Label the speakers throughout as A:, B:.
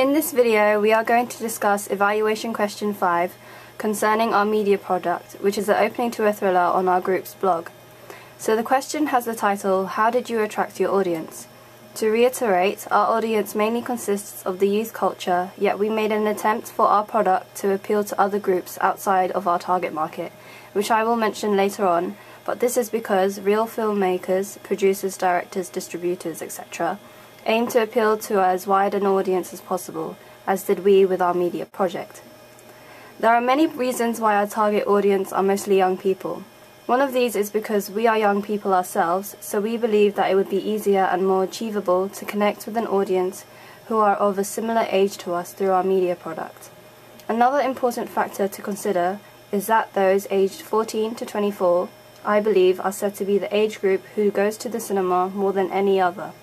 A: In this video, we are going to discuss evaluation question 5 concerning our media product, which is the opening to a thriller on our group's blog. So the question has the title, How did you attract your audience? To reiterate, our audience mainly consists of the youth culture, yet we made an attempt for our product to appeal to other groups outside of our target market, which I will mention later on, but this is because real filmmakers, producers, directors, distributors, etc. aim to appeal to as wide an audience as possible, as did we with our media project. There are many reasons why our target audience are mostly young people. One of these is because we are young people ourselves, so we believe that it would be easier and more achievable to connect with an audience who are of a similar age to us through our media product. Another important factor to consider is that those aged 14 to 24, I believe, are said to be the age group who goes to the cinema more than any other.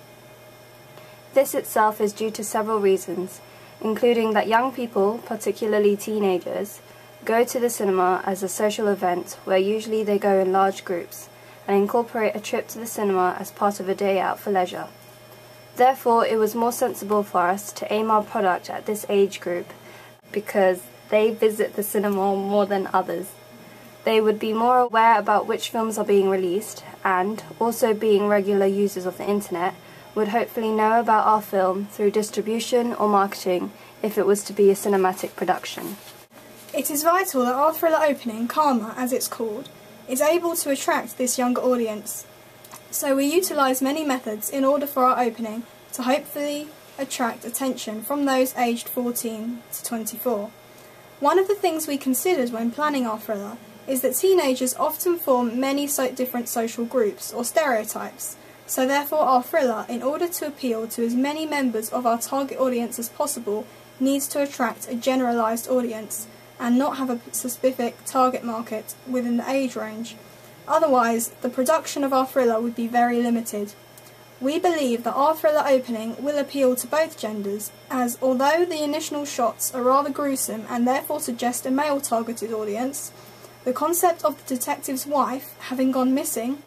A: This itself is due to several reasons, including that young people, particularly teenagers, go to the cinema as a social event where usually they go in large groups and incorporate a trip to the cinema as part of a day out for leisure. Therefore, it was more sensible for us to aim our product at this age group because they visit the cinema more than others. They would be more aware about which films are being released and, also being regular users of the internet, would hopefully know about our film through distribution or marketing if it was to be a cinematic production.
B: It is vital that our thriller opening, Karma as it's called, is able to attract this younger audience. So we utilise many methods in order for our opening to hopefully attract attention from those aged 14 to 24. One of the things we considered when planning our thriller is that teenagers often form many different social groups or stereotypes. So therefore our thriller, in order to appeal to as many members of our target audience as possible, needs to attract a generalised audience and not have a specific target market within the age range. Otherwise, the production of our thriller would be very limited. We believe that our thriller opening will appeal to both genders, as although the initial shots are rather gruesome and therefore suggest a male-targeted audience, the concept of the detective's wife having gone missing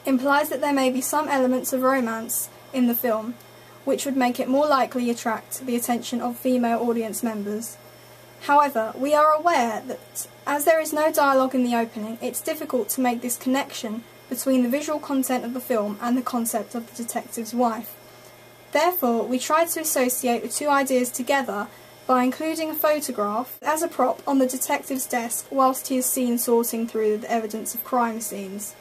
B: implies that there may be some elements of romance in the film, which would make it more likely attract the attention of female audience members. However, we are aware that as there is no dialogue in the opening, it's difficult to make this connection between the visual content of the film and the concept of the detective's wife. Therefore, we tried to associate the two ideas together by including a photograph as a prop on the detective's desk whilst he is seen sorting through the evidence of crime scenes.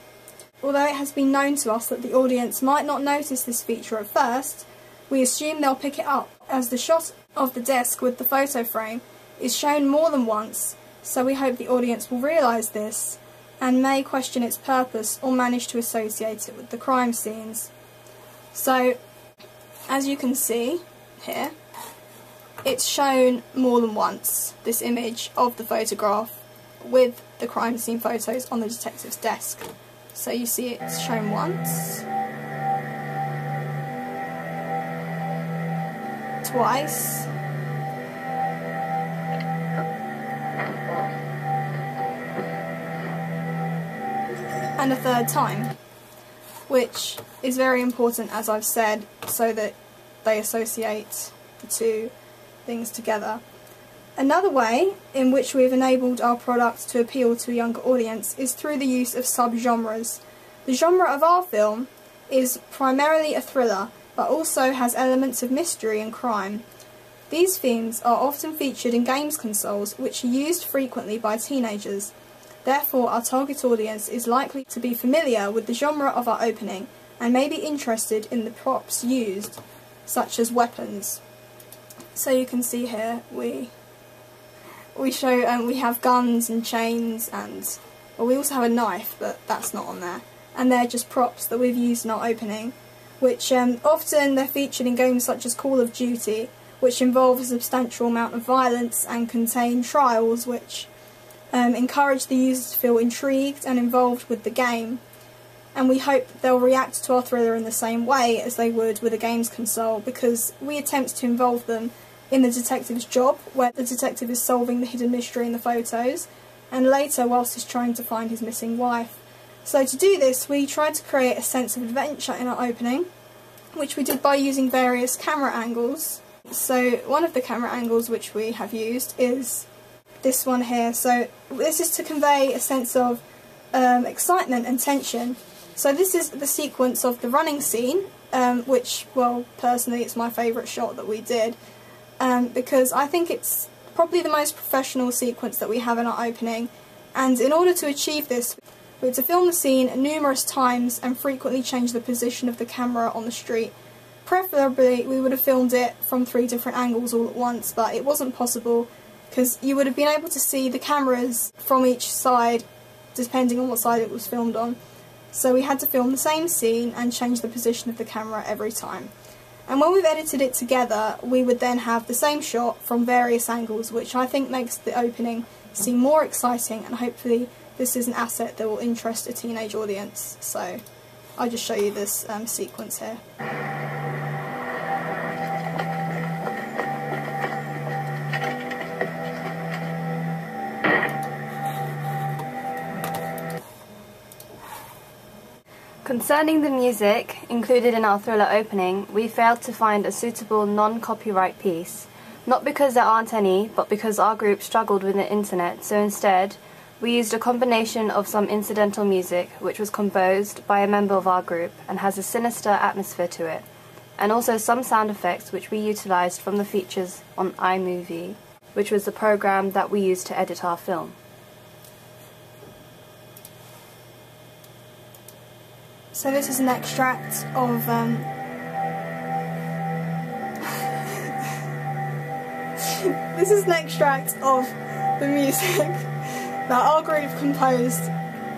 B: Although it has been known to us that the audience might not notice this feature at first, we assume they'll pick it up as the shot of the desk with the photo frame is shown more than once, so we hope the audience will realise this and may question its purpose or manage to associate it with the crime scenes. So, as you can see here, it's shown more than once, this image of the photograph with the crime scene photos on the detective's desk. So you see it's shown once, twice, and a third time, which is very important, as I've said, so that they associate the two things together. Another way in which we've enabled our product to appeal to a younger audience is through the use of sub-genres. The genre of our film is primarily a thriller, but also has elements of mystery and crime. These themes are often featured in games consoles, which are used frequently by teenagers. Therefore, our target audience is likely to be familiar with the genre of our opening and may be interested in the props used, such as weapons. So you can see here we have guns and chains, and we also have a knife, but that's not on there. And they're just props that we've used in our opening, which often they're featured in games such as Call of Duty, which involve a substantial amount of violence and contain trials which encourage the users to feel intrigued and involved with the game. And we hope they'll react to our thriller in the same way as they would with a games console, because we attempt to involve them in the detective's job, where the detective is solving the hidden mystery in the photos, and later whilst he's trying to find his missing wife. So to do this, we tried to create a sense of adventure in our opening, which we did by using various camera angles So one of the camera angles which we have used is this one here. So this is to convey a sense of excitement and tension. So this is the sequence of the running scene, which, well, personally it's my favourite shot that we did, because I think it's probably the most professional sequence that we have in our opening, and in order to achieve this we had to film the scene numerous times and frequently change the position of the camera on the street. Preferably we would have filmed it from 3 different angles all at once, but it wasn't possible because you would have been able to see the cameras from each side depending on what side it was filmed on. So we had to film the same scene and change the position of the camera every time. And when we've edited it together, we would then have the same shot from various angles, which I think makes the opening seem more exciting, and hopefully this is an asset that will interest a teenage audience. So I'll just show you this sequence here.
A: Concerning the music included in our thriller opening, we failed to find a suitable non-copyright piece. Not because there aren't any, but because our group struggled with the internet, so instead we used a combination of some incidental music which was composed by a member of our group and has a sinister atmosphere to it, and also some sound effects which we utilised from the features on iMovie, which was the program that we used to edit our film.
B: So this is an extract of this is an extract of the music that our group composed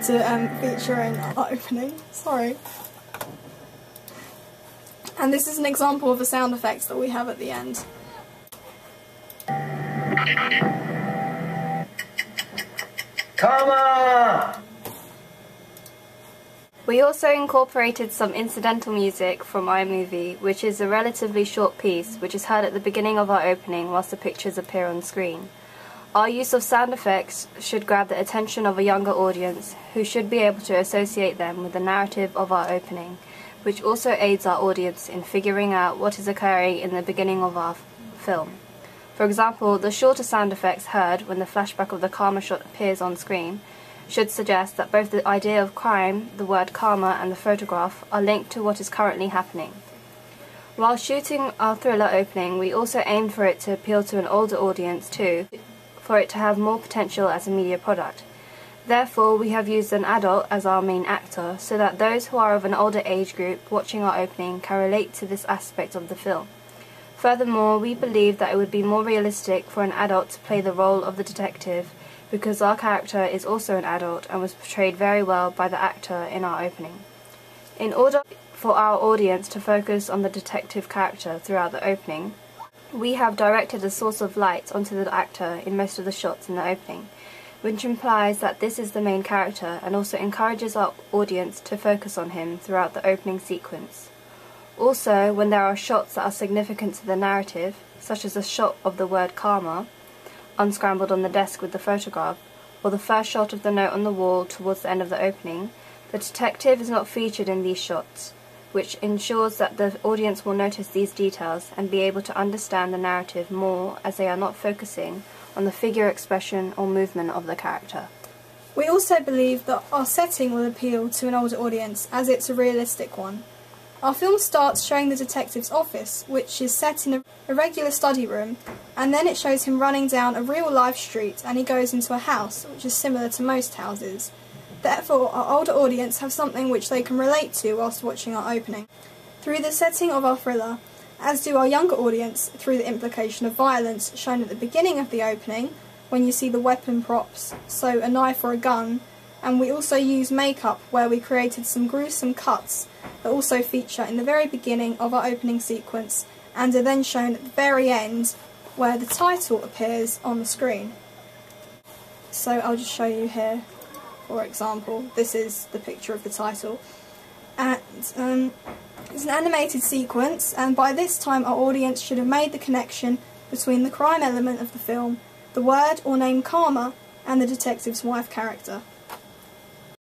B: to feature in our opening. Sorry. And this is an example of the sound effects that we have at the end.
C: Come on!
A: We also incorporated some incidental music from iMovie, which is a relatively short piece which is heard at the beginning of our opening whilst the pictures appear on screen. Our use of sound effects should grab the attention of a younger audience who should be able to associate them with the narrative of our opening, which also aids our audience in figuring out what is occurring in the beginning of our film. For example, the shorter sound effects heard when the flashback of the karma shot appears on screen should suggest that both the idea of crime, the word karma, and the photograph are linked to what is currently happening. While shooting our thriller opening, we also aimed for it to appeal to an older audience too, for it to have more potential as a media product. Therefore, we have used an adult as our main actor, so that those who are of an older age group watching our opening can relate to this aspect of the film. Furthermore, we believe that it would be more realistic for an adult to play the role of the detective, because our character is also an adult and was portrayed very well by the actor in our opening. In order for our audience to focus on the detective character throughout the opening, we have directed a source of light onto the actor in most of the shots in the opening, which implies that this is the main character and also encourages our audience to focus on him throughout the opening sequence. Also, when there are shots that are significant to the narrative, such as a shot of the word karma unscrambled on the desk with the photograph, or the first shot of the note on the wall towards the end of the opening, the detective is not featured in these shots, which ensures that the audience will notice these details and be able to understand the narrative more, as they are not focusing on the figure expression or movement of the character.
B: We also believe that our setting will appeal to an older audience, as it's a realistic one. Our film starts showing the detective's office, which is set in a regular study room, and then it shows him running down a real-life street and he goes into a house, which is similar to most houses. Therefore, our older audience have something which they can relate to whilst watching our opening. Through the setting of our thriller, as do our younger audience through the implication of violence shown at the beginning of the opening, when you see the weapon props, so a knife or a gun, and we also use makeup where we created some gruesome cuts that also feature in the very beginning of our opening sequence and are then shown at the very end where the title appears on the screen. So I'll just show you here, for example, this is the picture of the title. And it's an animated sequence, and by this time our audience should have made the connection between the crime element of the film, the word or name karma, and the detective's wife character.